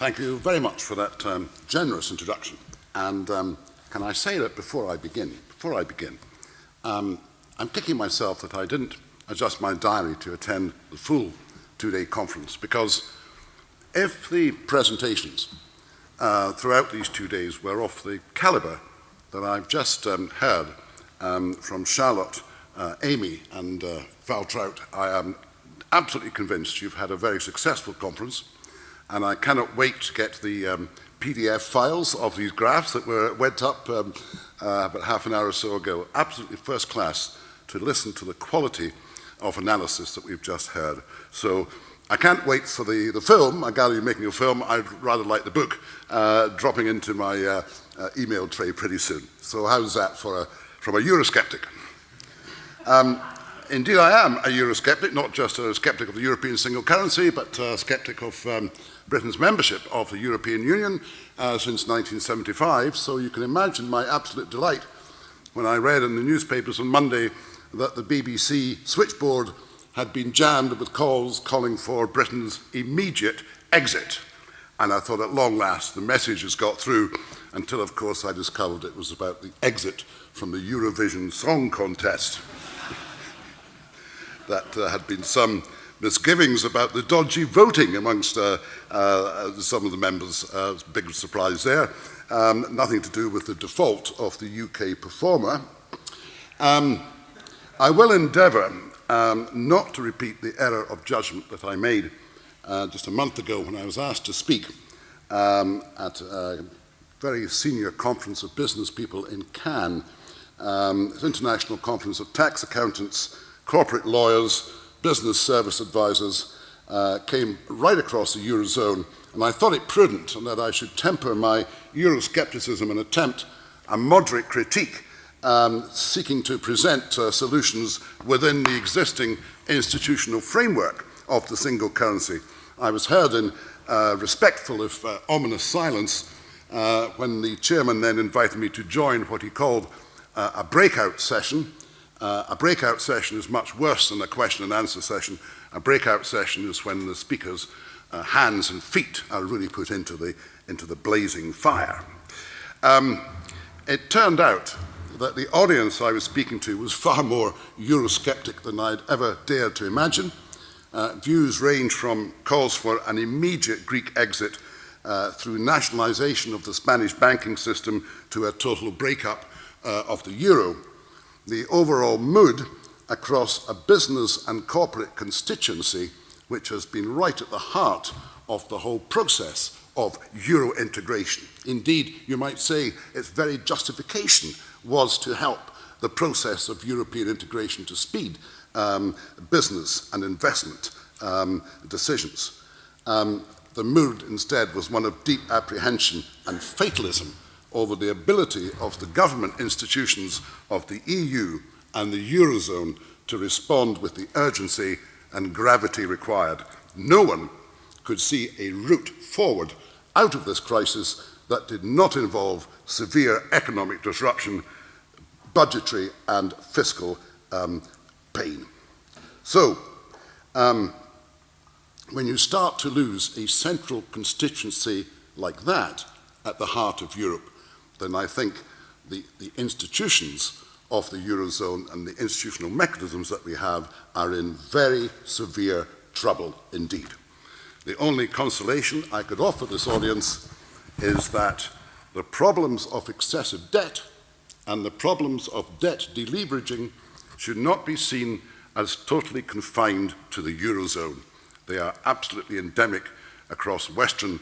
Thank you very much for that generous introduction. And can I say that before I begin, I'm kicking myself that I didn't adjust my diary to attend the full two-day conference, because if the presentations throughout these 2 days were of the calibre that I've just heard from Charlotte, Amy and Val Trout, I am absolutely convinced you've had a very successful conference, and I cannot wait to get the PDF files of these graphs that went up about half an hour or so ago. Absolutely first class to listen to the quality of analysis that we've just heard. So I can't wait for the film. I gather you're making a film. I'd rather like the book dropping into my email tray pretty soon. So how's that from a Eurosceptic? Indeed, I am a Eurosceptic, not just a sceptic of the European single currency, but a sceptic of Britain's membership of the European Union since 1975. So you can imagine my absolute delight when I read in the newspapers on Monday that the BBC switchboard had been jammed with calls calling for Britain's immediate exit. And I thought, at long last, the message has got through, until, of course, I discovered it was about the exit from the Eurovision Song Contest. That had been some misgivings about the dodgy voting amongst some of the members. Big surprise there. Nothing to do with the default of the UK performer. I will endeavour not to repeat the error of judgment that I made just a month ago when I was asked to speak at a very senior conference of business people in Cannes. It's an international conference of tax accountants, corporate lawyers, business service advisors, came right across the Eurozone, and I thought it prudent and that I should temper my Euroscepticism and attempt a moderate critique, seeking to present solutions within the existing institutional framework of the single currency. I was heard in respectful, if ominous silence, when the chairman then invited me to join what he called a breakout session. A breakout session is much worse than a question and answer session. A breakout session is when the speaker's hands and feet are really put into the blazing fire. It turned out that the audience I was speaking to was far more Eurosceptic than I'd ever dared to imagine. Views range from calls for an immediate Greek exit through nationalisation of the Spanish banking system to a total breakup of the euro. The overall mood across a business and corporate constituency, which has been right at the heart of the whole process of euro integration. Indeed, you might say its very justification was to help the process of European integration to speed business and investment decisions. The mood instead was one of deep apprehension and fatalism over the ability of the government institutions of the EU and the Eurozone to respond with the urgency and gravity required. No one could see a route forward out of this crisis that did not involve severe economic disruption, budgetary and fiscal pain. So, when you start to lose a central constituency like that at the heart of Europe, then I think the institutions of the Eurozone and the institutional mechanisms that we have are in very severe trouble indeed. The only consolation I could offer this audience is that the problems of excessive debt and the problems of debt deleveraging should not be seen as totally confined to the Eurozone. They are absolutely endemic across Western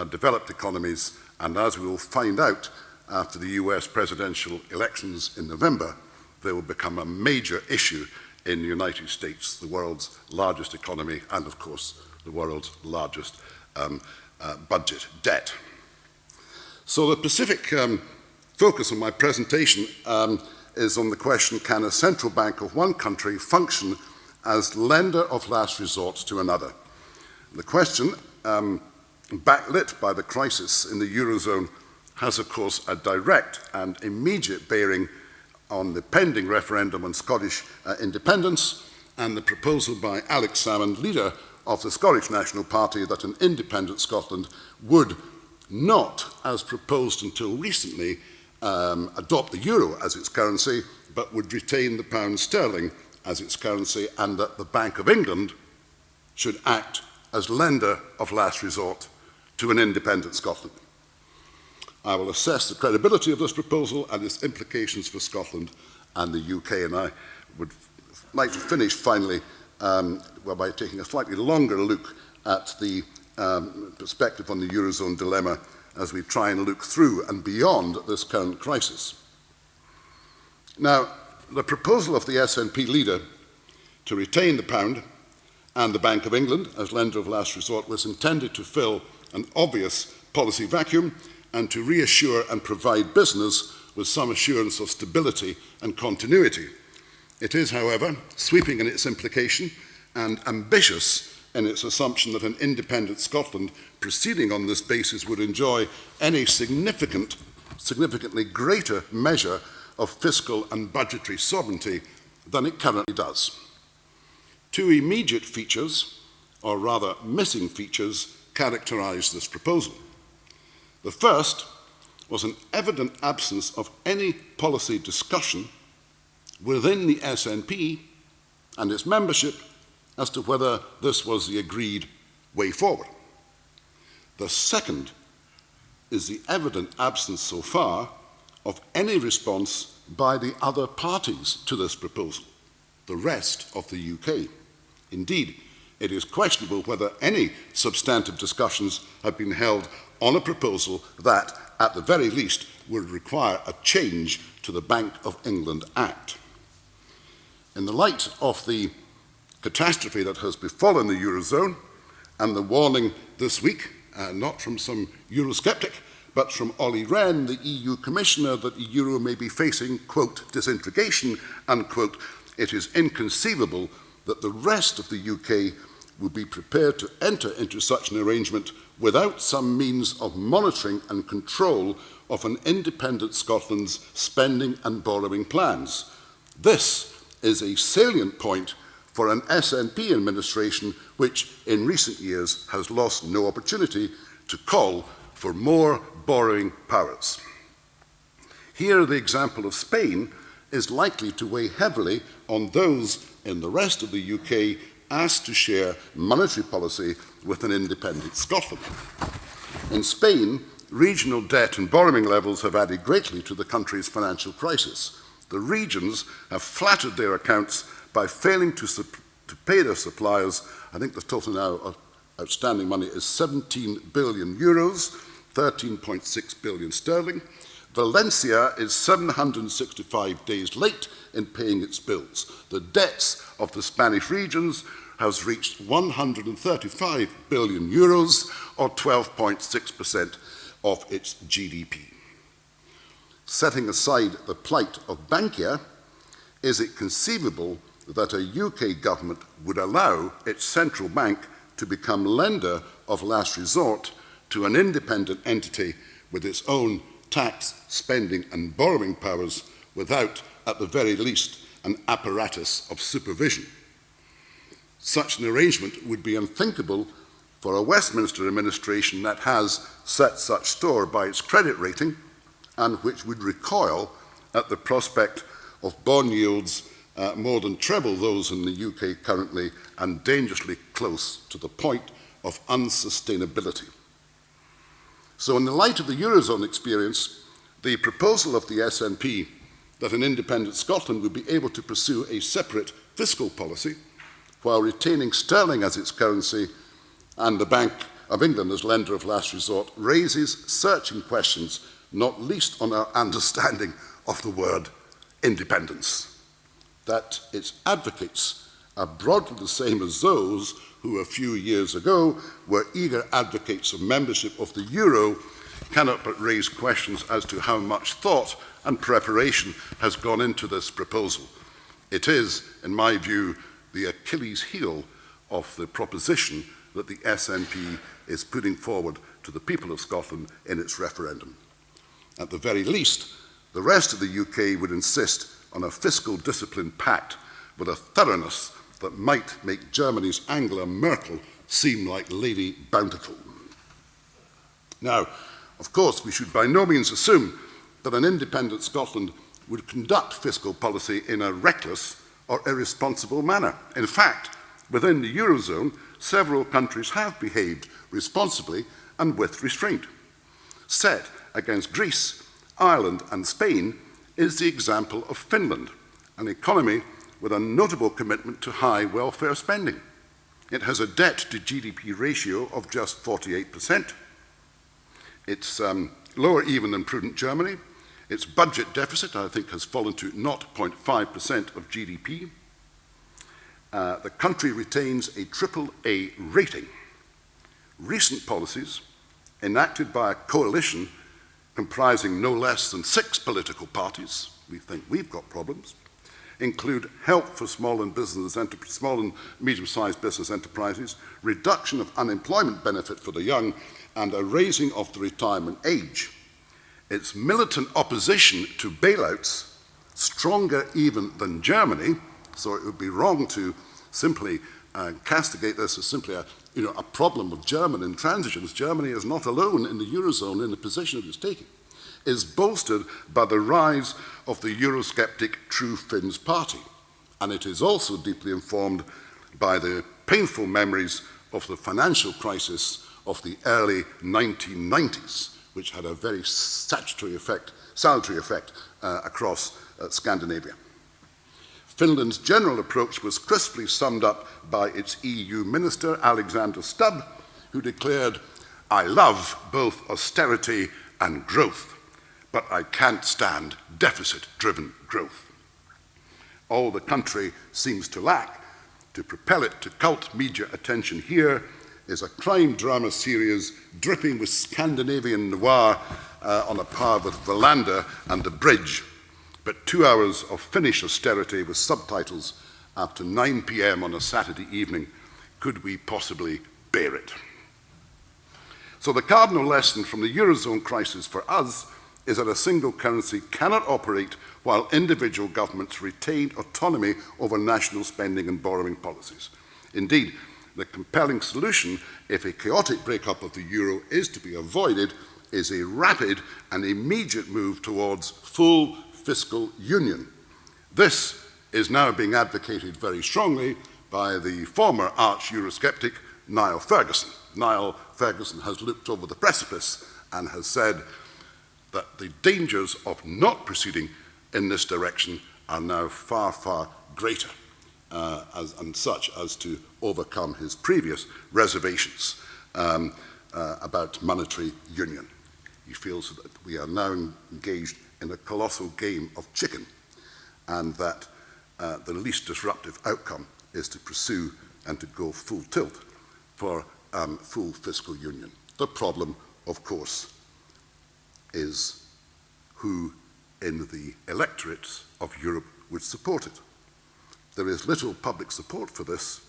developed economies, and as we will find out after the US presidential elections in November, they will become a major issue in the United States, the world's largest economy, and of course, the world's largest budget debt. So the specific focus of my presentation is on the question, can a central bank of one country function as lender of last resort to another? The question, backlit by the crisis in the Eurozone, has, of course, a direct and immediate bearing on the pending referendum on Scottish independence and the proposal by Alex Salmond, leader of the Scottish National Party that an independent Scotland would not, as proposed until recently, adopt the euro as its currency, but would retain the pound sterling as its currency, and that the Bank of England should act as lender of last resort to an independent Scotland. I will assess the credibility of this proposal and its implications for Scotland and the UK, and I would like to finish finally by taking a slightly longer look at the perspective on the Eurozone dilemma as we try and look through and beyond this current crisis. Now, the proposal of the SNP leader to retain the pound and the Bank of England as lender of last resort was intended to fill an obvious policy vacuum and to reassure and provide business with some assurance of stability and continuity. It is, however, sweeping in its implication and ambitious in its assumption that an independent Scotland proceeding on this basis would enjoy any significantly greater measure of fiscal and budgetary sovereignty than it currently does. Two immediate features, or rather missing features, characterise this proposal. The first was an evident absence of any policy discussion within the SNP and its membership as to whether this was the agreed way forward. The second is the evident absence so far of any response by the other parties to this proposal, the rest of the UK. Indeed, it is questionable whether any substantive discussions have been held on a proposal that, at the very least, would require a change to the Bank of England Act. In the light of the catastrophe that has befallen the Eurozone and the warning this week, not from some Eurosceptic, but from Olli Rehn, the EU Commissioner, that the euro may be facing, quote, disintegration, unquote, it is inconceivable that the rest of the UK would be prepared to enter into such an arrangement without some means of monitoring and control of an independent Scotland's spending and borrowing plans. This is a salient point for an SNP administration which in recent years has lost no opportunity to call for more borrowing powers. Here, the example of Spain is likely to weigh heavily on those in the rest of the UK asked to share monetary policy with an independent Scotland. In Spain, regional debt and borrowing levels have added greatly to the country's financial crisis. The regions have flattered their accounts by failing to pay their suppliers. I think the total now of outstanding money is 17 billion euros, 13.6 billion sterling. Valencia is 765 days late in paying its bills. The debts of the Spanish regions has reached 135 billion euros, or 12.6% of its GDP. Setting aside the plight of Bankia, is it conceivable that a UK government would allow its central bank to become lender of last resort to an independent entity with its own tax, spending and borrowing powers without, at the very least, an apparatus of supervision? Such an arrangement would be unthinkable for a Westminster administration that has set such store by its credit rating and which would recoil at the prospect of bond yields more than treble those in the UK currently and dangerously close to the point of unsustainability. So in the light of the Eurozone experience, the proposal of the SNP that an independent Scotland would be able to pursue a separate fiscal policy while retaining sterling as its currency and the Bank of England as lender of last resort raises searching questions, not least on our understanding of the word independence. That its advocates are broadly the same as those who a few years ago were eager advocates of membership of the euro cannot but raise questions as to how much thought and preparation has gone into this proposal. It is, in my view, the Achilles heel of the proposition that the SNP is putting forward to the people of Scotland in its referendum. At the very least, the rest of the UK would insist on a fiscal discipline pact with a thoroughness that might make Germany's Angela Merkel seem like Lady Bountiful. Now, of course, we should by no means assume that an independent Scotland would conduct fiscal policy in a reckless or irresponsible manner. In fact, within the Eurozone, several countries have behaved responsibly and with restraint. Set against Greece, Ireland and Spain is the example of Finland, an economy with a notable commitment to high welfare spending. It has a debt to GDP ratio of just 48%. It's lower even than prudent Germany. Its budget deficit, I think, has fallen to 0.5% of GDP. The country retains a AAA rating. Recent policies, enacted by a coalition comprising no less than 6 political parties, we think we've got problems, include help for small and medium-sized business enterprises, reduction of unemployment benefit for the young, and a raising of the retirement age. Its militant opposition to bailouts, stronger even than Germany, so it would be wrong to simply castigate this as simply a problem of German intransigence. Germany is not alone in the Eurozone in the position it is taking, is bolstered by the rise of the Eurosceptic True Finns party. And it is also deeply informed by the painful memories of the financial crisis of the early 1990s, which had a very salutary effect across Scandinavia. Finland's general approach was crisply summed up by its EU minister, Alexander Stubb, who declared, "I love both austerity and growth, but I can't stand deficit-driven growth." All the country seems to lack to propel it to cult media attention here is a crime drama series dripping with Scandinavian noir on a par with Wallander and The Bridge, but 2 hours of Finnish austerity with subtitles after 9 p.m. on a Saturday evening. Could we possibly bear it? So the cardinal lesson from the Eurozone crisis for us is that a single currency cannot operate while individual governments retain autonomy over national spending and borrowing policies. Indeed, the compelling solution, if a chaotic breakup of the euro is to be avoided, is a rapid and immediate move towards full fiscal union. This is now being advocated very strongly by the former arch-Eurosceptic Niall Ferguson. Niall Ferguson has looked over the precipice and has said that the dangers of not proceeding in this direction are now far, far greater, and such as to overcome his previous reservations about monetary union. He feels that we are now engaged in a colossal game of chicken, and that the least disruptive outcome is to pursue and to go full tilt for full fiscal union. The problem, of course, is who in the electorates of Europe would support it. There is little public support for this,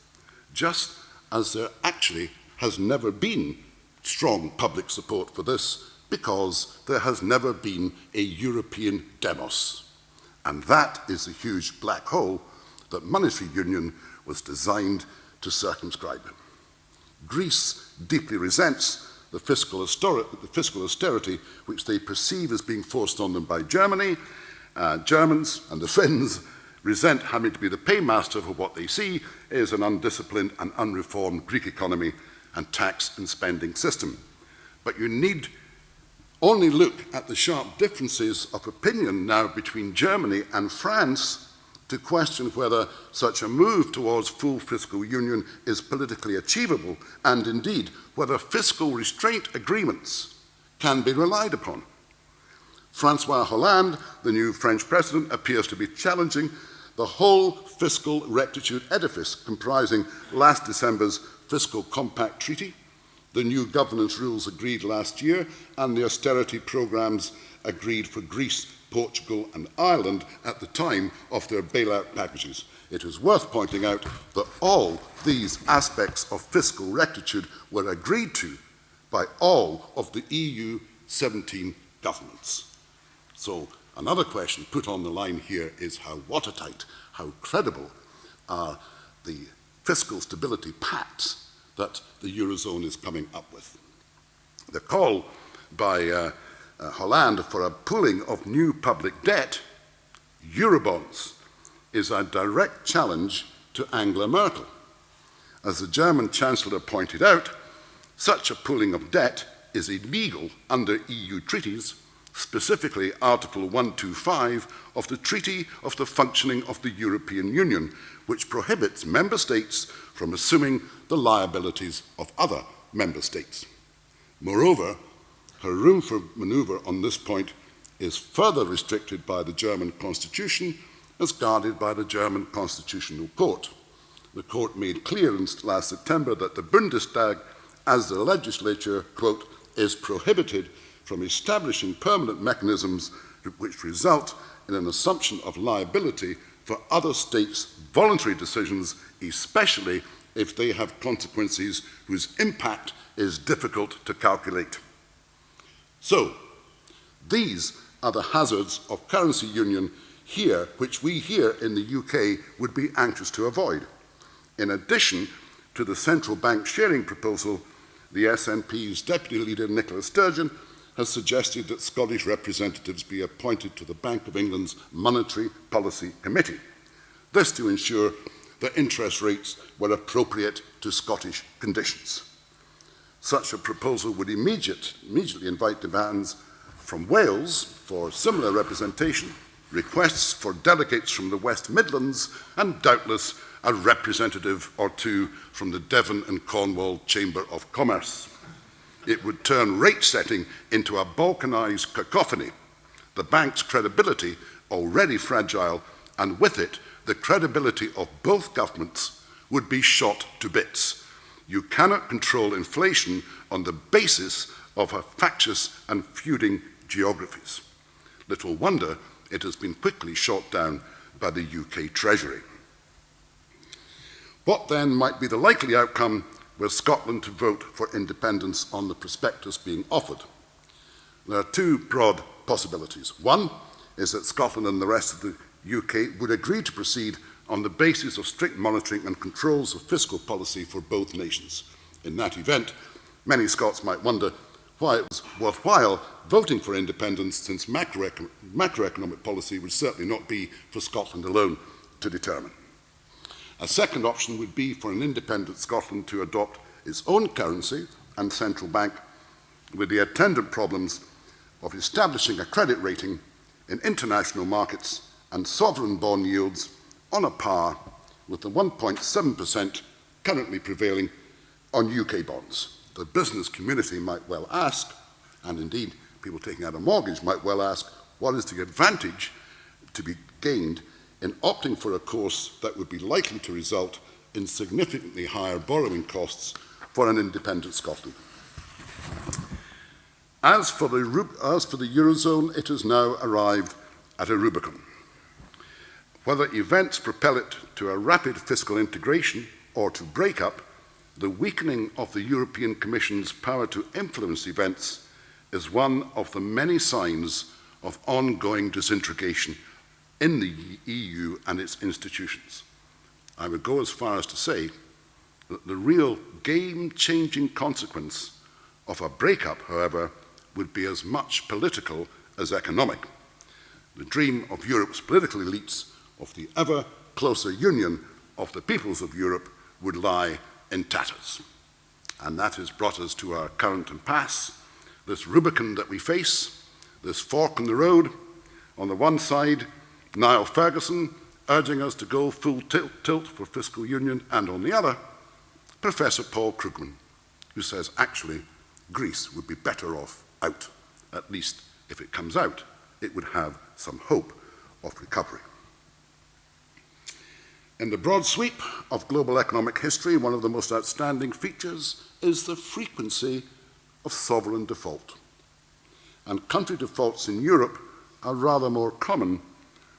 just as there actually has never been strong public support for this, because there has never been a European demos. And that is the huge black hole that monetary union was designed to circumscribe. Greece deeply resents the fiscal austerity which they perceive as being forced on them by Germany. Germans and the Finns resent having to be the paymaster for what they see is an undisciplined and unreformed Greek economy and tax and spending system. But you need only look at the sharp differences of opinion now between Germany and France to question whether such a move towards full fiscal union is politically achievable, and indeed whether fiscal restraint agreements can be relied upon. François Hollande, the new French president, appears to be challenging the whole fiscal rectitude edifice comprising last December's Fiscal Compact Treaty, the new governance rules agreed last year, and the austerity programmes agreed for Greece, Portugal and Ireland at the time of their bailout packages. It is worth pointing out that all these aspects of fiscal rectitude were agreed to by all of the EU 17 governments. So another question put on the line here is how watertight, how credible are the fiscal stability pacts that the Eurozone is coming up with. The call by Hollande for a pooling of new public debt, Eurobonds, is a direct challenge to Angela Merkel. As the German Chancellor pointed out, such a pooling of debt is illegal under EU treaties, specifically Article 125 of the Treaty of the Functioning of the European Union, which prohibits member states from assuming the liabilities of other member states. Moreover, her room for manoeuvre on this point is further restricted by the German constitution as guarded by the German Constitutional Court. The court made clear last September that the Bundestag, as the legislature, quote, is prohibited from establishing permanent mechanisms which result in an assumption of liability for other states' voluntary decisions, especially if they have consequences whose impact is difficult to calculate. So, these are the hazards of currency union here, which we here in the UK would be anxious to avoid. In addition to the central bank sharing proposal, the SNP's deputy leader, Nicola Sturgeon, has suggested that Scottish representatives be appointed to the Bank of England's Monetary Policy Committee. This to ensure that interest rates were appropriate to Scottish conditions. Such a proposal would immediately invite demands from Wales for similar representation, requests for delegates from the West Midlands, and doubtless a representative or two from the Devon and Cornwall Chamber of Commerce. It would turn rate setting into a balkanised cacophony, the bank's credibility already fragile, and with it, the credibility of both governments would be shot to bits. You cannot control inflation on the basis of a factious and feuding geographies. Little wonder it has been quickly shot down by the UK Treasury. What then might be the likely outcome were Scotland to vote for independence on the prospectus being offered? There are two broad possibilities. One is that Scotland and the rest of the UK would agree to proceed on the basis of strict monitoring and controls of fiscal policy for both nations. In that event, many Scots might wonder why it was worthwhile voting for independence, since macroeconomic policy would certainly not be for Scotland alone to determine. A second option would be for an independent Scotland to adopt its own currency and central bank, with the attendant problems of establishing a credit rating in international markets and sovereign bond yields on a par with the 1.7% currently prevailing on UK bonds. The business community might well ask, and indeed people taking out a mortgage might well ask, what is the advantage to be gained in opting for a course that would be likely to result in significantly higher borrowing costs for an independent Scotland? As for the Eurozone, it has now arrived at a Rubicon. Whether events propel it to a rapid fiscal integration or to break up, the weakening of the European Commission's power to influence events is one of the many signs of ongoing disintegration in the EU and its institutions. I would go as far as to say that the real game-changing consequence of a breakup, however, would be as much political as economic. The dream of Europe's political elites of the ever closer union of the peoples of Europe would lie in tatters. And that has brought us to our current impasse, this Rubicon that we face, this fork in the road. On the one side, Niall Ferguson urging us to go full tilt for fiscal union, and on the other, Professor Paul Krugman, who says actually Greece would be better off out. At least if it comes out, it would have some hope of recovery. In the broad sweep of global economic history, one of the most outstanding features is the frequency of sovereign default. And country defaults in Europe are rather more common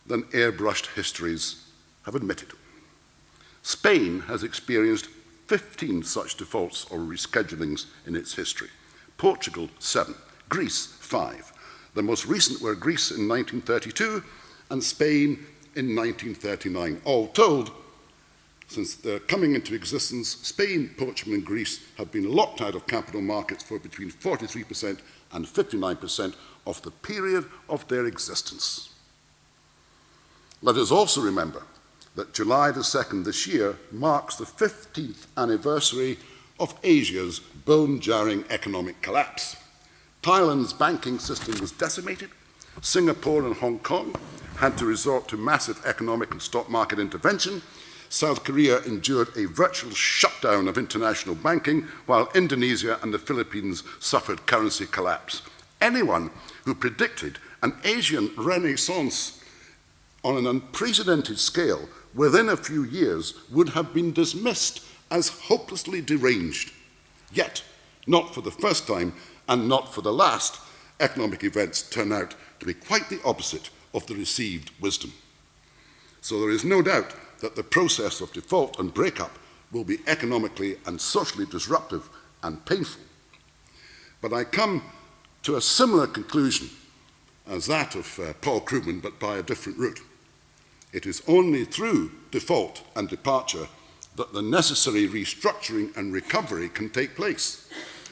than airbrushed histories have admitted. Spain has experienced 15 such defaults or reschedulings in its history. Portugal, 7. Greece, 5. The most recent were Greece in 1932 and Spain in 1939. All told, Since their coming into existence, Spain, Portugal and Greece have been locked out of capital markets for between 43% and 59% of the period of their existence. Let us also remember that July the 2nd this year marks the 15th anniversary of Asia's bone-jarring economic collapse. Thailand's banking system was decimated. Singapore and Hong Kong had to resort to massive economic and stock market intervention. South Korea endured a virtual shutdown of international banking, while Indonesia and the Philippines suffered currency collapse. Anyone who predicted an Asian renaissance on an unprecedented scale within a few years would have been dismissed as hopelessly deranged. Yet, not for the first time and not for the last, economic events turn out to be quite the opposite of the received wisdom. So there is no doubt that the process of default and breakup will be economically and socially disruptive and painful. But I come to a similar conclusion as that of Paul Krugman, but by a different route. It is only through default and departure that the necessary restructuring and recovery can take place.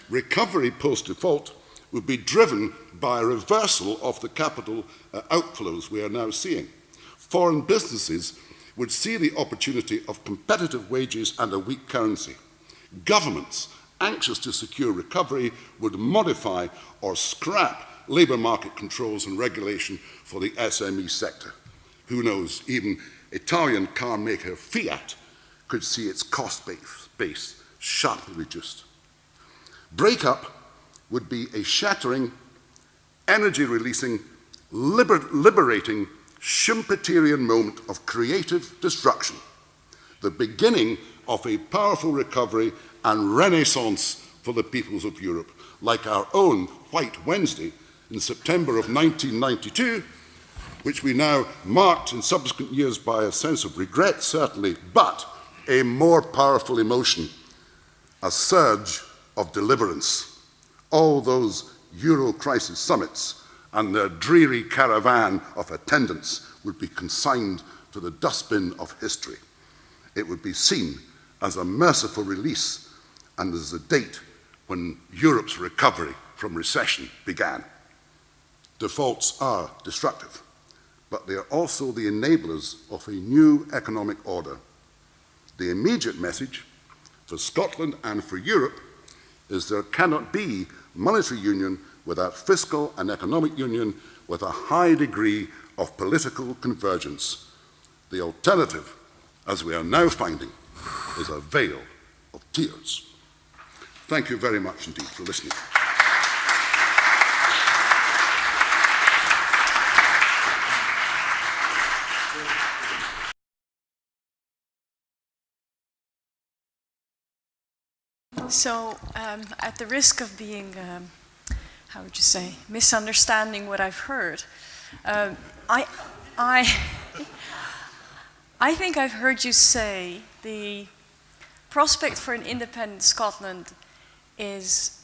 Recovery post-default would be driven by a reversal of the capital outflows we are now seeing. Foreign businesses would see the opportunity of competitive wages and a weak currency. Governments, anxious to secure recovery, would modify or scrap labour market controls and regulation for the SME sector. Who knows, even Italian car maker Fiat could see its cost base sharply reduced. Breakup would be a shattering, energy-releasing, liberating, Schumpeterian moment of creative destruction, the beginning of a powerful recovery and renaissance for the peoples of Europe, like our own White Wednesday in September of 1992, which we now marked in subsequent years by a sense of regret, certainly, but a more powerful emotion, a surge of deliverance. All those Euro crisis summits and their dreary caravan of attendants would be consigned to the dustbin of history. It would be seen as a merciful release and as the date when Europe's recovery from recession began. Defaults are destructive, but they are also the enablers of a new economic order. The immediate message for Scotland and for Europe is there cannot be monetary union without fiscal and economic union with a high degree of political convergence. The alternative, as we are now finding, is a veil of tears. Thank you very much indeed for listening. So, at the risk of being, how would you say, misunderstanding what I've heard, I think I've heard you say the prospect for an independent Scotland is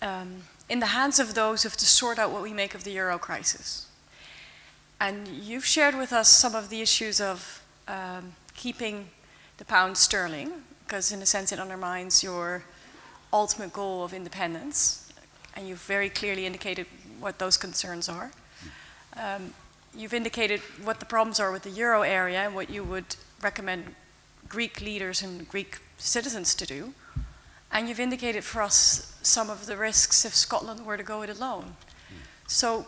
in the hands of those who have to sort out what we make of the Euro crisis. And you've shared with us some of the issues of keeping the pound sterling, because in a sense it undermines your ultimate goal of independence, and you've very clearly indicated what those concerns are. You've indicated what the problems are with the euro area and what you would recommend Greek leaders and Greek citizens to do. And you've indicated for us some of the risks if Scotland were to go it alone. So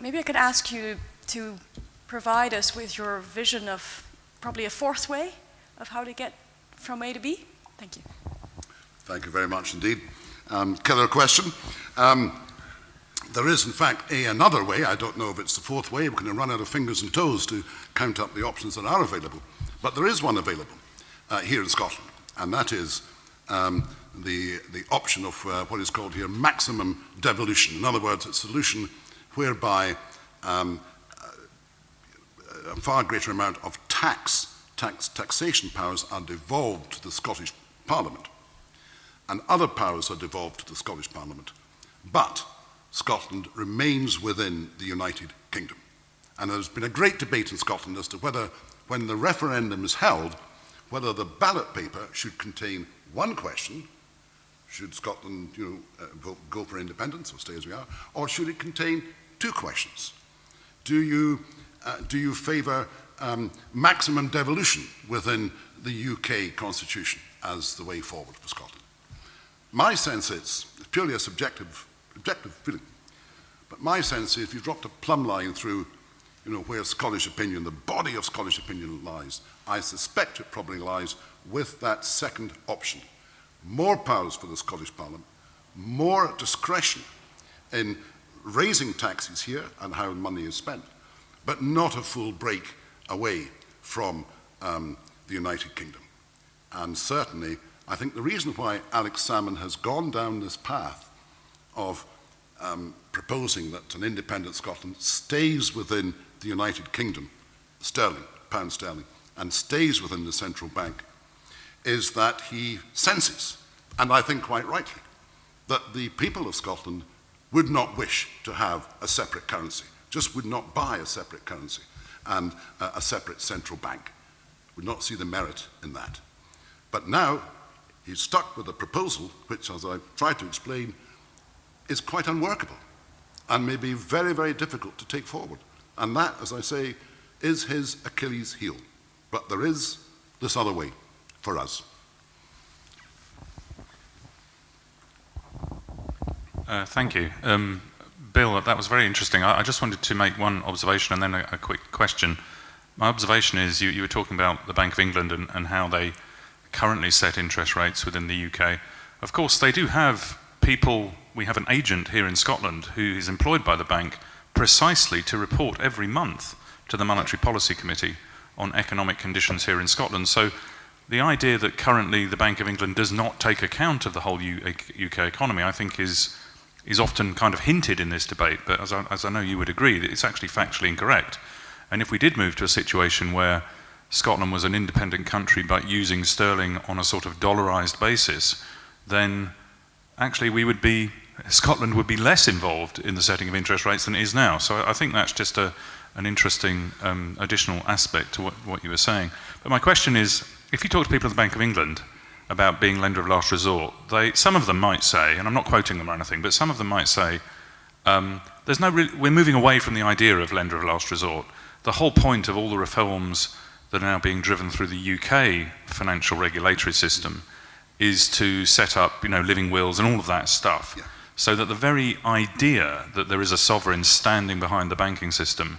maybe I could ask you to provide us with your vision of probably a fourth way of how to get from A to B. Thank you. Thank you very much indeed. Killer question. There is, in fact, another way. I don't know if it's the fourth way. We're going to run out of fingers and toes to count up the options that are available. But there is one available here in Scotland, and that is the option of what is called here maximum devolution. In other words, a solution whereby a far greater amount of taxation powers are devolved to the Scottish Parliament, and other powers are devolved to the Scottish Parliament. But Scotland remains within the United Kingdom. And there's been a great debate in Scotland as to whether, when the referendum is held, whether the ballot paper should contain one question, should Scotland go for independence or stay as we are, or should it contain two questions? Do you favour maximum devolution within the UK constitution as the way forward for Scotland? My sense is, it's purely a subjective feeling, but my sense is if you dropped a plumb line through where Scottish opinion, the body of Scottish opinion lies, I suspect it probably lies with that second option. More powers for the Scottish Parliament, more discretion in raising taxes here and how money is spent, but not a full break away from the United Kingdom. And certainly, I think the reason why Alex Salmond has gone down this path of proposing that an independent Scotland stays within the United Kingdom, pound sterling, and stays within the central bank, is that he senses, and I think quite rightly, that the people of Scotland would not wish to have a separate currency, just would not buy a separate currency and a separate central bank, would not see the merit in that. But now he's stuck with a proposal which, as I've tried to explain, is quite unworkable and may be very, very difficult to take forward. And that, as I say, is his Achilles heel. But there is this other way for us. Thank you. Bill, that was very interesting. I just wanted to make one observation and then a quick question. My observation is you were talking about the Bank of England and how they currently set interest rates within the UK. Of course, they do have people, we have an agent here in Scotland who is employed by the bank precisely to report every month to the Monetary Policy Committee on economic conditions here in Scotland. So the idea that currently the Bank of England does not take account of the whole UK economy, I think is often kind of hinted in this debate, but as I know you would agree, that it's actually factually incorrect. And if we did move to a situation where Scotland was an independent country but using sterling on a sort of dollarized basis, then actually Scotland would be less involved in the setting of interest rates than it is now. So I think that's just an interesting additional aspect to what you were saying. But my question is, if you talk to people at the Bank of England about being lender of last resort, some of them might say, and I'm not quoting them or anything, but some of them might say, we're moving away from the idea of lender of last resort. The whole point of all the reforms that are now being driven through the UK financial regulatory system is to set up, living wills and all of that stuff, so that the very idea that there is a sovereign standing behind the banking system,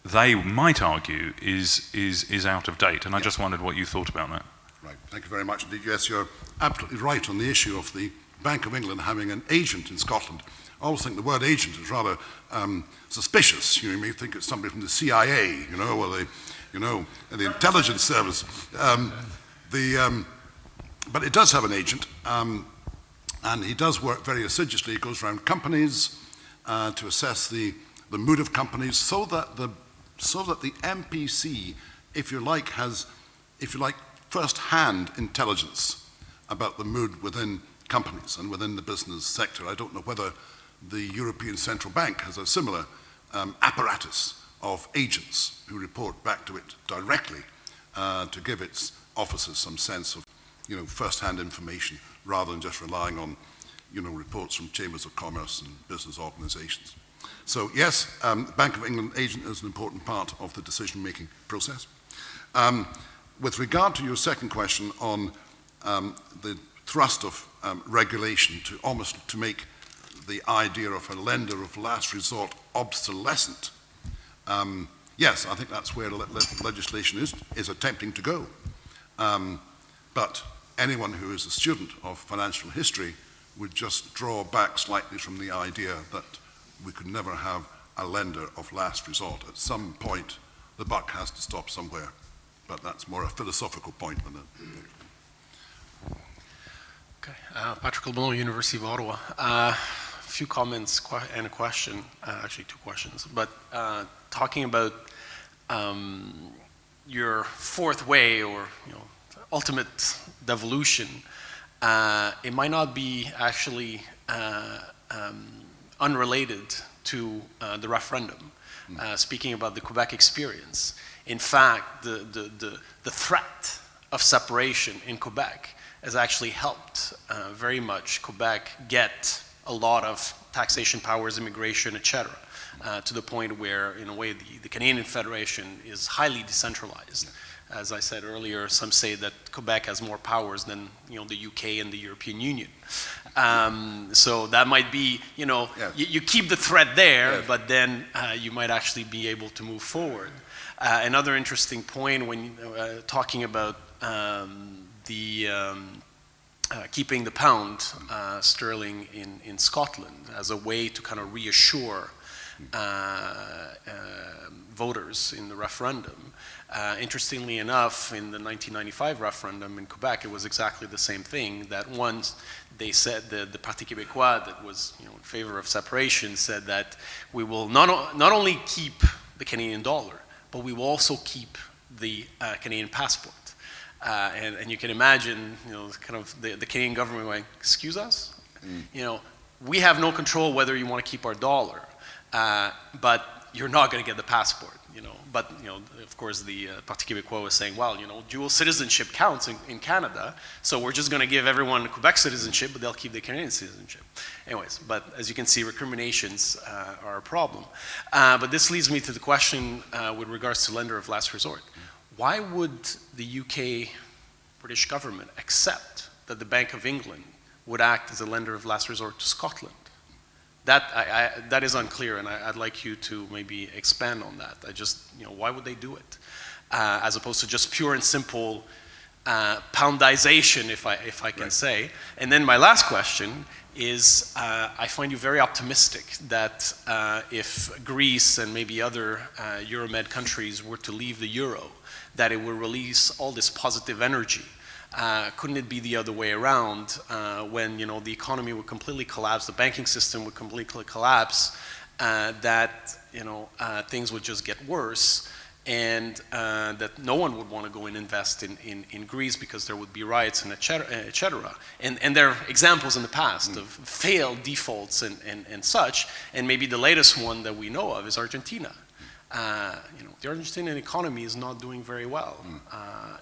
they might argue is out of date. And I just wondered what you thought about that. Right, thank you very much indeed. Yes, you're absolutely right on the issue of the Bank of England having an agent in Scotland. I always think the word agent is rather suspicious. You may think it's somebody from the CIA, or the intelligence service. But it does have an agent, and he does work very assiduously. He goes around companies to assess the mood of companies, so that the MPC, if you like, has, first-hand intelligence about the mood within companies and within the business sector. I don't know whether the European Central Bank has a similar apparatus of agents who report back to it directly to give its officers some sense of first-hand information rather than just relying on reports from chambers of commerce and business organizations. So yes, Bank of England agent is an important part of the decision-making process. With regard to your second question on the thrust of regulation to make the idea of a lender of last resort obsolescent, yes, I think that's where legislation is attempting to go. But anyone who is a student of financial history would just draw back slightly from the idea that we could never have a lender of last resort. At some point, the buck has to stop somewhere, but that's more a philosophical point than a... Okay, Patrick Leblanc, University of Ottawa. A few comments and a question, actually two questions, but talking about your fourth way or ultimate devolution, it might not be actually unrelated to the referendum. Speaking about the Quebec experience, in fact, the threat of separation in Quebec has actually helped very much Quebec get a lot of taxation powers, immigration, etc., to the point where, in a way, the Canadian Federation is highly decentralized. As I said earlier, some say that Quebec has more powers than the UK and the European Union. So that might be, yes. you keep the threat there, yes. But then you might actually be able to move forward. Another interesting point when talking about keeping the pound sterling in Scotland as a way to kind of reassure voters in the referendum. Interestingly enough, in the 1995 referendum in Quebec, it was exactly the same thing, that once they said, the Parti Québécois that was in favor of separation said that we will not only keep the Canadian dollar, but we will also keep the Canadian passport. And you can imagine, kind of the Canadian government going, excuse us? We have no control whether you want to keep our dollar, but you're not going to get the passport. But of course, the Parti Québécois was saying, well, dual citizenship counts in Canada, so we're just going to give everyone Quebec citizenship, but they'll keep the Canadian citizenship. Anyways, but as you can see, recriminations are a problem. But this leads me to the question with regards to lender of last resort. Why would the UK British government accept that the Bank of England would act as a lender of last resort to Scotland? That is unclear, and I'd like you to maybe expand on that. Why would they do it? As opposed to just pure and simple poundization, if I can say. And then my last question is, I find you very optimistic that if Greece and maybe other Euromed countries were to leave the euro, that it would release all this positive energy. Couldn't it be the other way around when the economy would completely collapse, the banking system would completely collapse, that things would just get worse, and that no one would want to go and invest in Greece because there would be riots and et cetera. And there are examples in the past of failed defaults and such, and maybe the latest one that we know of is Argentina. The Argentinian economy is not doing very well,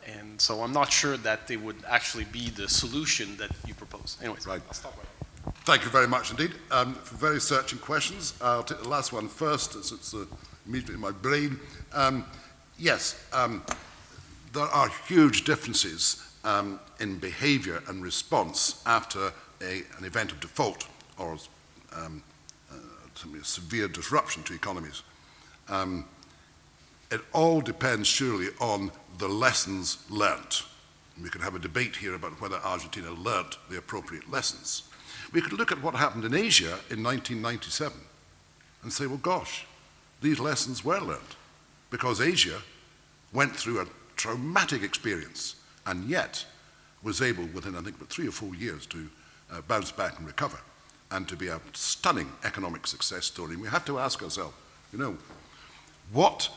and so I'm not sure that they would actually be the solution that you propose. Anyways, right. I'll stop right here. Thank you very much indeed for very searching questions. I'll take the last one first, as it's immediately in my brain. Yes, there are huge differences in behaviour and response after an event of default or a severe disruption to economies. It all depends surely on the lessons learnt. We could have a debate here about whether Argentina learnt the appropriate lessons. We could look at what happened in Asia in 1997 and say, well, gosh, these lessons were learnt because Asia went through a traumatic experience and yet was able, within I think about 3 or 4 years, to bounce back and recover and to be a stunning economic success story. And we have to ask ourselves, what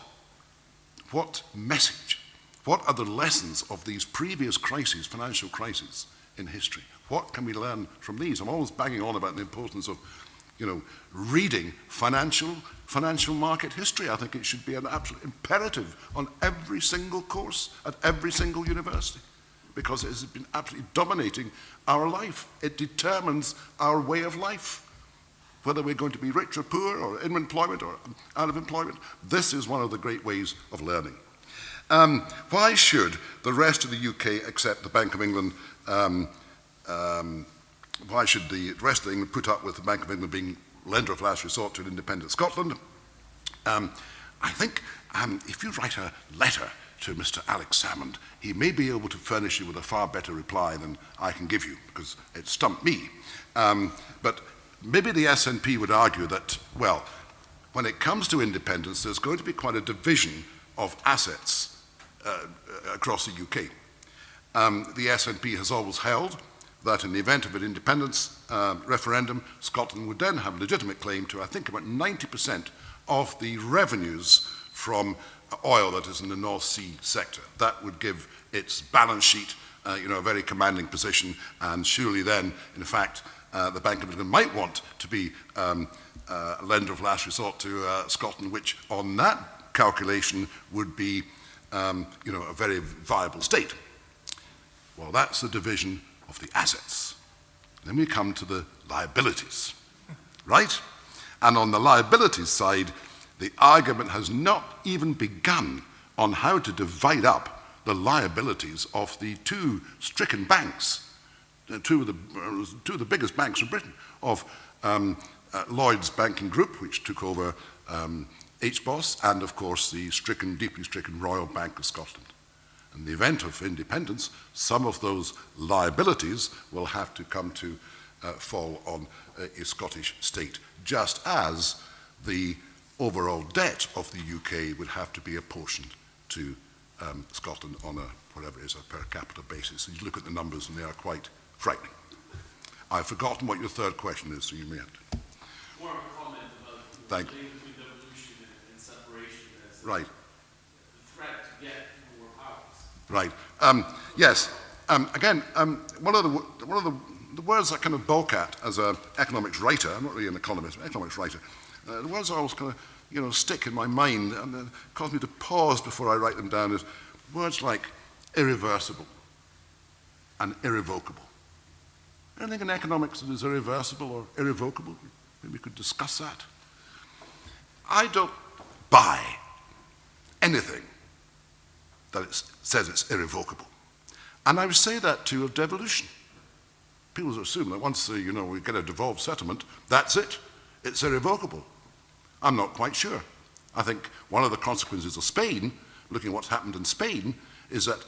message, what are the lessons of these previous crises, financial crises in history? What can we learn from these? I'm always banging on about the importance of, reading financial market history. I think it should be an absolute imperative on every single course at every single university because it has been absolutely dominating our life. It determines our way of life. Whether we're going to be rich or poor or in employment or out of employment, this is one of the great ways of learning. Why should the rest of the UK accept the Bank of England? Why should the rest of England put up with the Bank of England being lender of last resort to an independent Scotland? I think if you write a letter to Mr. Alex Salmond, he may be able to furnish you with a far better reply than I can give you because it stumped me. But maybe the SNP would argue that, well, when it comes to independence, there's going to be quite a division of assets across the UK. The SNP has always held that in the event of an independence referendum, Scotland would then have a legitimate claim to, I think, about 90% of the revenues from oil that is in the North Sea sector. That would give its balance sheet a very commanding position, and surely then, in fact, the Bank of England might want to be a lender of last resort to Scotland, which on that calculation would be a very viable state. Well, that's the division of the assets. Then we come to the liabilities, right? And on the liabilities side, the argument has not even begun on how to divide up the liabilities of the two stricken banks, two of the biggest banks in Britain, of Lloyd's Banking Group, which took over HBOS, and of course the deeply stricken Royal Bank of Scotland. In the event of independence, some of those liabilities will have to come to fall on a Scottish state, just as the overall debt of the UK would have to be apportioned to Scotland on a, whatever it is, a per capita basis. You look at the numbers and they are quite frightening. I've forgotten what your third question is, so you may have to. More of a comment about the link between devolution and separation as right. the threat to get more powers. Right. Yes. Again, one of the words I kind of balk at as an economics writer, I'm not really an economist, but an economics writer, the words I always kind of, stick in my mind and cause me to pause before I write them down is words like irreversible and irrevocable. Anything in economics that is irreversible or irrevocable? Maybe we could discuss that. I don't buy anything that says it's irrevocable. And I would say that too of devolution. People assume that once we get a devolved settlement, that's it. It's irrevocable. I'm not quite sure. I think one of the consequences of Spain, looking at what's happened in Spain, is that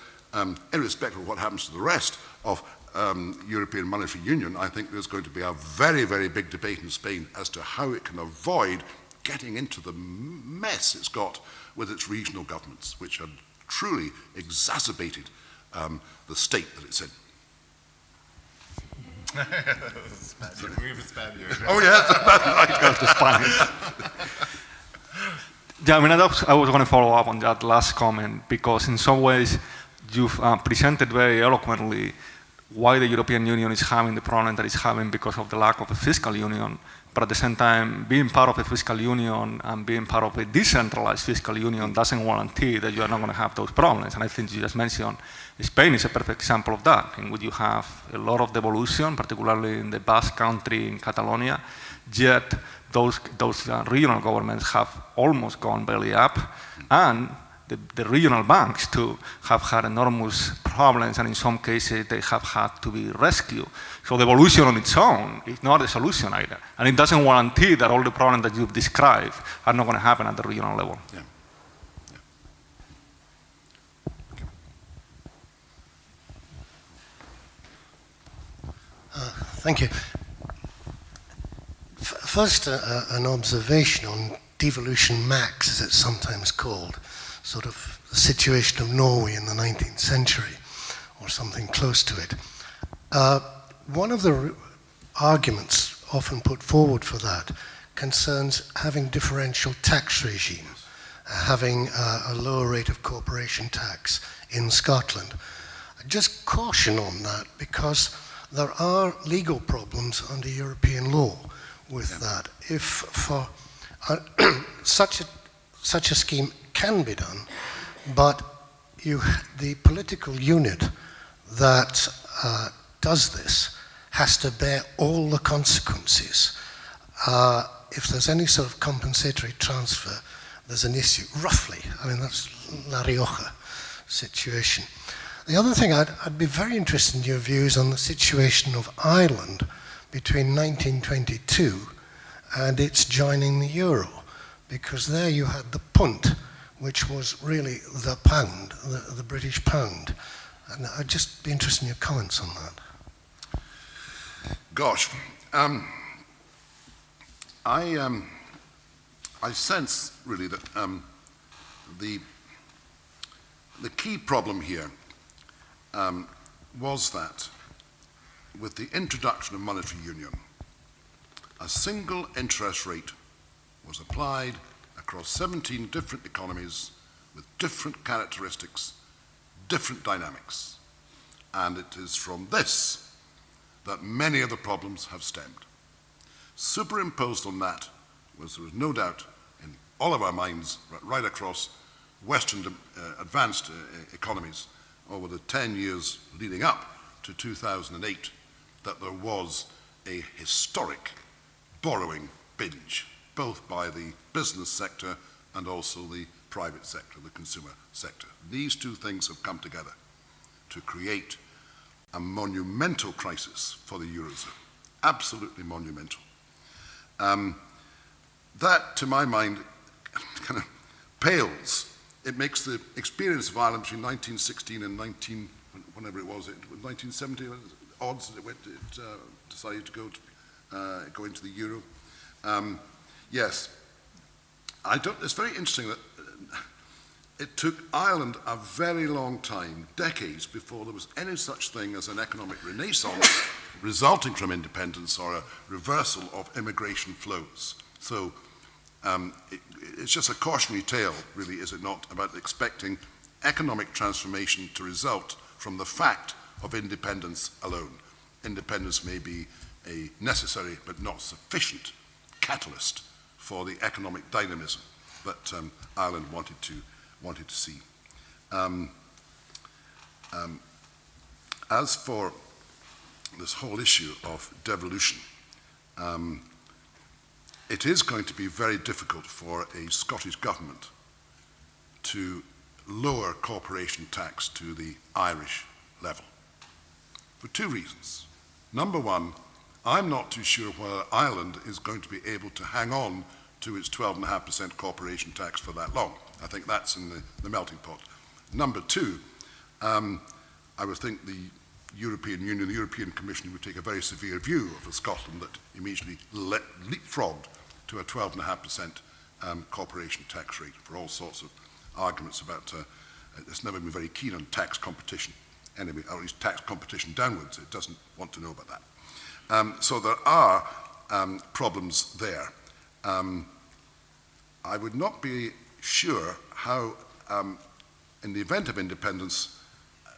irrespective of what happens to the rest of European Monetary Union, I think there's going to be a very, very big debate in Spain as to how it can avoid getting into the mess it's got with its regional governments, which have truly exacerbated the state that it's in. Oh, yes. Yeah, I mean, I was going to follow up on that last comment because in some ways you've presented very eloquently why the European Union is having the problem that it's having because of the lack of a fiscal union. But at the same time, being part of a fiscal union and being part of a decentralized fiscal union doesn't guarantee that you are not going to have those problems. And I think you just mentioned Spain is a perfect example of that, in which you have a lot of devolution, particularly in the Basque Country in Catalonia, yet those regional governments have almost gone belly up, and the regional banks too have had enormous problems, and in some cases they have had to be rescued. So devolution on its own is not a solution either, and it doesn't guarantee that all the problems that you've described are not going to happen at the regional level. Yeah. Thank you. First, an observation on devolution max, as it's sometimes called, sort of the situation of Norway in the 19th century, or something close to it. One of the arguments often put forward for that concerns having differential tax regime, having a lower rate of corporation tax in Scotland. Just caution on that, because there are legal problems under European law with that. If for such a scheme can be done, but the political unit that does this has to bear all the consequences. If there's any sort of compensatory transfer, there's an issue, roughly. I mean, that's La Rioja situation. The other thing, I'd be very interested in your views on the situation of Ireland between 1922 and its joining the euro, because there you had the punt, which was really the pound, the British pound. And I'd just be interested in your comments on that. Gosh, I sense really that the key problem here was that with the introduction of monetary union, a single interest rate was applied across 17 different economies with different characteristics, different dynamics. And it is from this that many of the problems have stemmed. Superimposed on that was, there was no doubt in all of our minds, right across Western advanced economies, over the 10 years leading up to 2008 that there was a historic borrowing binge, both by the business sector and also the private sector, the consumer sector. These two things have come together to create a monumental crisis for the Eurozone, absolutely monumental. That, to my mind, kind of pales. It makes the experience of Ireland between 1916 and 1970 odds that it decided to go into the euro. Yes, it's very interesting that it took Ireland a very long time, decades, before there was any such thing as an economic renaissance resulting from independence or a reversal of immigration flows. So it's just a cautionary tale, really, is it not, about expecting economic transformation to result from the fact of independence alone. Independence may be a necessary but not sufficient catalyst for the economic dynamism that Ireland wanted to see. As for this whole issue of devolution, it is going to be very difficult for a Scottish government to lower corporation tax to the Irish level, for two reasons. Number one, I'm not too sure whether Ireland is going to be able to hang on to its 12.5% corporation tax for that long. I think that's in the melting pot. Number two, I would think the European Union, the European Commission would take a very severe view of a Scotland that immediately leapfrogged to a 12.5% corporation tax rate for all sorts of arguments about it's never been very keen on tax competition, anyway, or at least tax competition downwards. It doesn't want to know about that. So there are problems there. I would not be sure how, in the event of independence,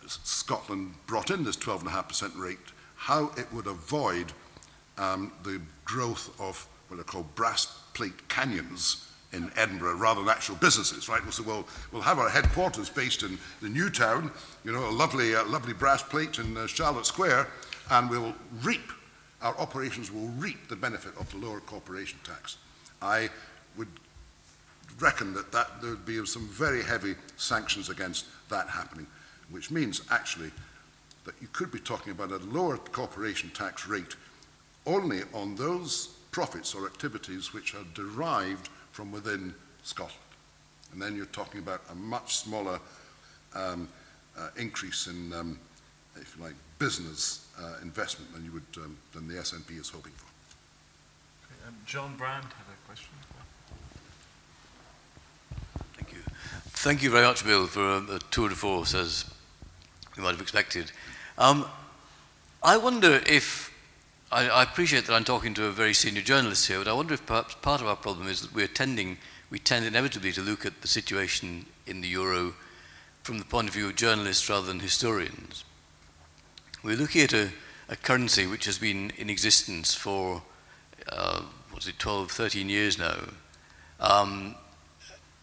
Scotland brought in this 12.5% rate, how it would avoid the growth of what are called brass plate canyons in Edinburgh rather than actual businesses, right? So we'll have our headquarters based in the new town, you know, a lovely brass plate in Charlotte Square, and our operations will reap the benefit of the lower corporation tax. I would reckon that there would be some very heavy sanctions against that happening, which means actually that you could be talking about a lower corporation tax rate only on those profits or activities which are derived from within Scotland. And then you're talking about a much smaller increase in, if you like, business investment than you would than the SNP is hoping for. Okay, John Brand had a question. Thank you. Thank you very much, Bill, for a tour de force, as you might have expected. I wonder if, I appreciate that I'm talking to a very senior journalist here, but I wonder if perhaps part of our problem is that we tend inevitably to look at the situation in the euro from the point of view of journalists rather than historians. We're looking at a currency which has been in existence for, 12, 13 years now,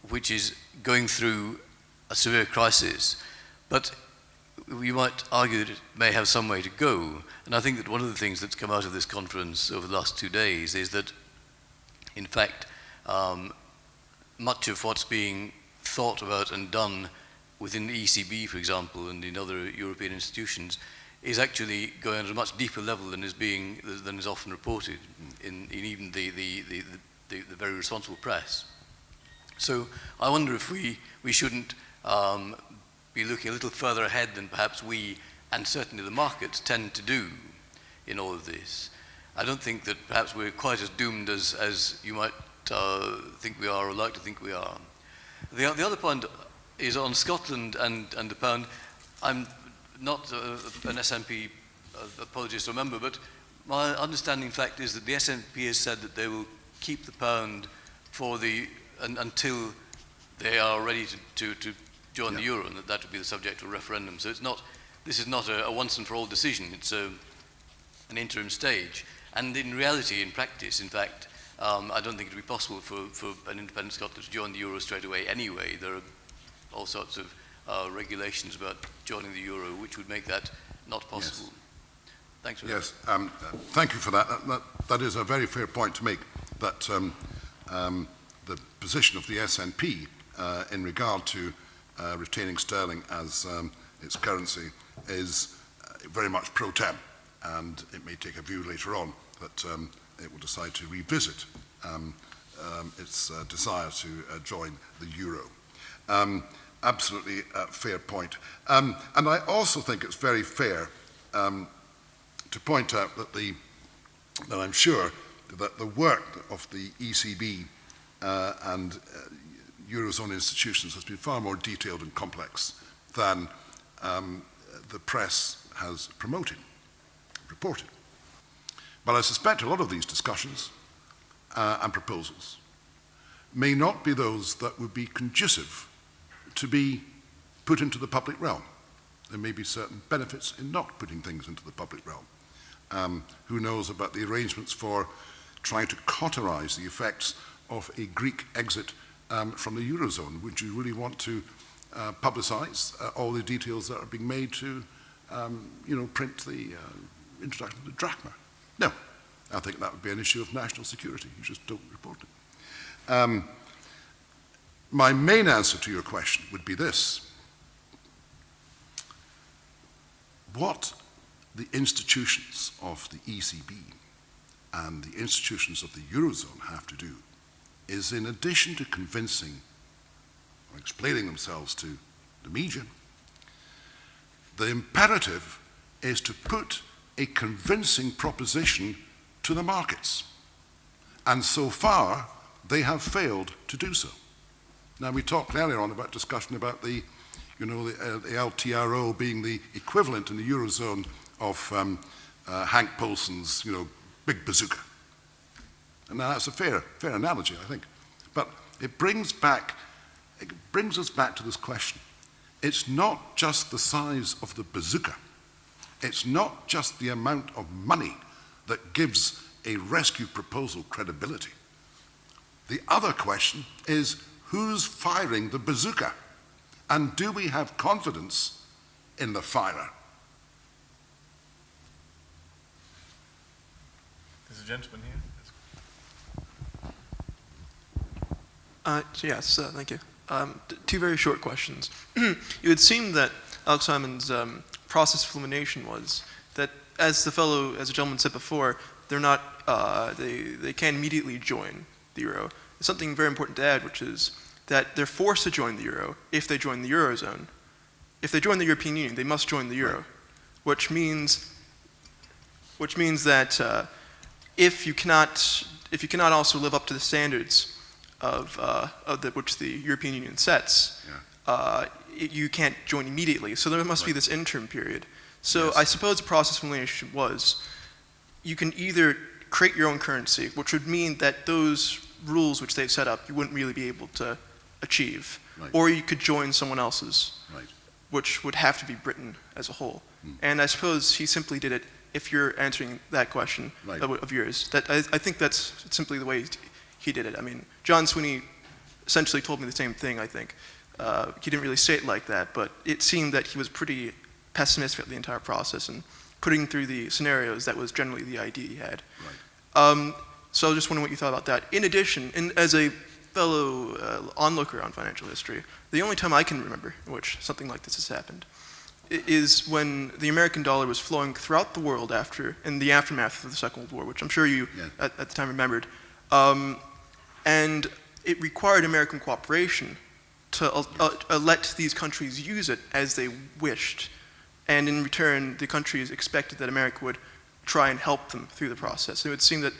which is going through a severe crisis. But you might argue that it may have some way to go. And I think that one of the things that's come out of this conference over the last 2 days is that, in fact, much of what's being thought about and done within the ECB, for example, and in other European institutions, is actually going at a much deeper level than is often reported in even the very responsible press. So I wonder if we shouldn't be looking a little further ahead than perhaps we, and certainly the markets, tend to do in all of this. I don't think that perhaps we're quite as doomed as you might think we are or like to think we are. The other point is on Scotland and the pound. I'm not an SNP apologist or member, but my understanding, in fact, is that the SNP has said that they will keep the pound until they are ready to join the euro, and that would be the subject of a referendum. So this is not a once and for all decision. It's an interim stage. And in reality, in practice, in fact, I don't think it would be possible for an independent Scotland to join the euro straight away anyway. There are all sorts of regulations about joining the euro, which would make that not possible. Yes. Thanks for yes, thank you for that. That is a very fair point to make, that the position of the SNP in regard to retaining sterling as its currency is very much pro tem, and it may take a view later on that it will decide to revisit its desire to join the euro. Absolutely fair point. And I also think it's very fair to point out that I'm sure that the work of the ECB and Eurozone institutions has been far more detailed and complex than the press has reported. But I suspect a lot of these discussions and proposals may not be those that would be conducive to be put into the public realm. There may be certain benefits in not putting things into the public realm. Who knows about the arrangements for trying to cauterize the effects of a Greek exit from the Eurozone? Would you really want to publicize all the details that are being made to, print the introduction of the drachma? No. I think that would be an issue of national security. You just don't report it. My main answer to your question would be this. What the institutions of the ECB and the institutions of the Eurozone have to do is, in addition to convincing or explaining themselves to the media, the imperative is to put a convincing proposition to the markets. And so far, they have failed to do so. Now, we talked earlier on about discussion about the LTRO being the equivalent in the Eurozone of Hank Paulson's, big bazooka. And that's a fair analogy, I think. But it brings us back to this question. It's not just the size of the bazooka. It's not just the amount of money that gives a rescue proposal credibility. The other question is, who's firing the bazooka? And do we have confidence in the firer? There's a gentleman here. Yes, thank you. Two very short questions. It would seem that Alex Simon's process of elimination was that, as the gentleman said before, they're not, they can't immediately join the euro. There's something very important to add, which is that they're forced to join the euro if they join the Eurozone. If they join the European Union, they must join the euro, right. which means that if you cannot also live up to the standards of which the European Union sets, you can't join immediately. So there must be this interim period. So yes. I suppose the process of elimination was, you can either create your own currency, which would mean that those rules which they've set up, you wouldn't really be able to achieve, right. or you could join someone else's, right. which would have to be Britain as a whole. And I suppose he simply did it, if you're answering that question right. of yours. That I think that's simply the way he did it. I mean, John Sweeney essentially told me the same thing, I think. He didn't really say it like that, but it seemed that he was pretty pessimistic about the entire process, and putting through the scenarios, that was generally the idea he had. Right. So I was just wondering what you thought about that. In addition, as a fellow onlooker on financial history, the only time I can remember in which something like this has happened is when the American dollar was flowing throughout the world in the aftermath of the Second World War, which I'm sure you at the time remembered. And it required American cooperation to let these countries use it as they wished. And in return, the countries expected that America would try and help them through the process. It would seem that,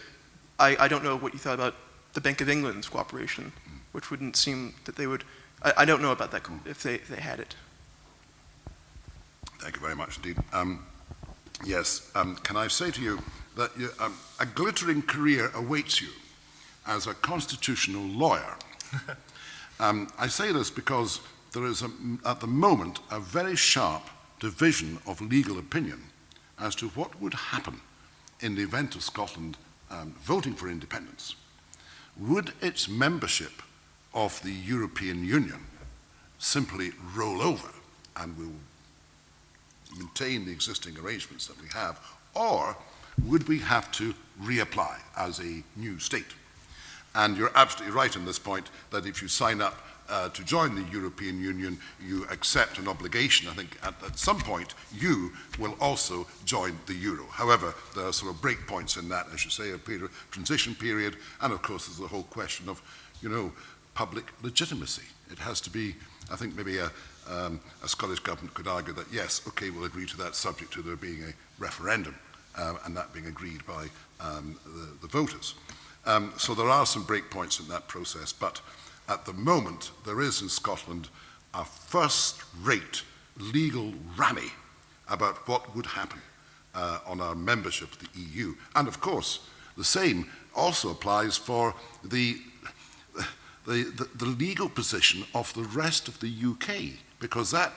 I don't know what you thought about the Bank of England's cooperation, which wouldn't seem that they would, I don't know about that if they had it. Thank you very much indeed. Yes, can I say to you that a glittering career awaits you as a constitutional lawyer. I say this because there is, at the moment, a very sharp division of legal opinion as to what would happen in the event of Scotland voting for independence. Would its membership of the European Union simply roll over and we'll maintain the existing arrangements that we have, or would we have to reapply as a new state? And you're absolutely right on this point that if you sign up to join the European Union, you accept an obligation. I think at some point you will also join the euro. However, there are sort of breakpoints in that, as you say, a period, transition period, and of course there's the whole question of, public legitimacy. It has to be, I think maybe a Scottish government could argue that yes, okay, we'll agree to that subject to there being a referendum, and that being agreed by the voters. So there are some breakpoints in that process, but at the moment, there is in Scotland a first-rate legal rally about what would happen on our membership of the EU. And of course, the same also applies for the legal position of the rest of the UK, because that,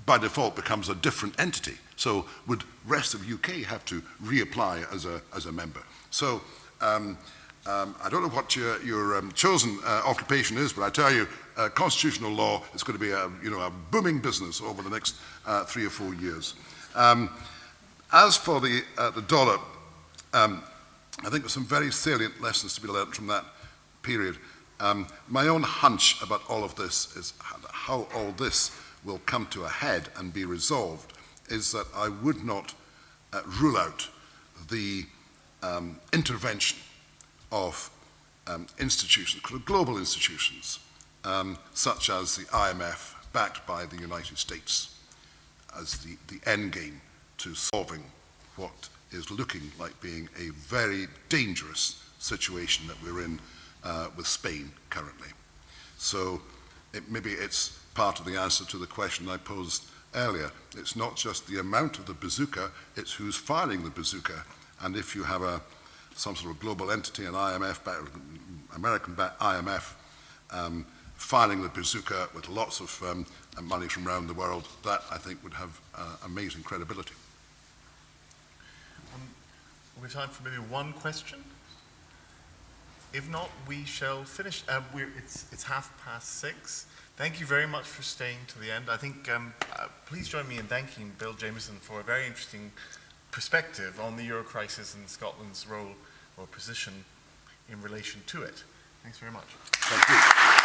by default, becomes a different entity. So would rest of UK have to reapply as a member? So I don't know what your chosen occupation is, but I tell you, constitutional law is going to be a booming business over the next 3 or 4 years. As for the dollar, I think there's some very salient lessons to be learned from that period. My own hunch about all of this is how all this will come to a head and be resolved is that I would not rule out the intervention of institutions, global institutions, such as the IMF, backed by the United States, as the end game to solving what is looking like being a very dangerous situation that we're in with Spain currently. So maybe it's part of the answer to the question I posed earlier. It's not just the amount of the bazooka, it's who's firing the bazooka. And if you have some sort of global entity, an IMF, American-backed IMF, firing the bazooka with lots of money from around the world, that I think would have amazing credibility. We have time for maybe one question. If not, we shall finish. It's 6:30. Thank you very much for staying to the end. I think please join me in thanking Bill Jamieson for a very interesting perspective on the euro crisis and Scotland's role or position in relation to it. Thanks very much. Thank you.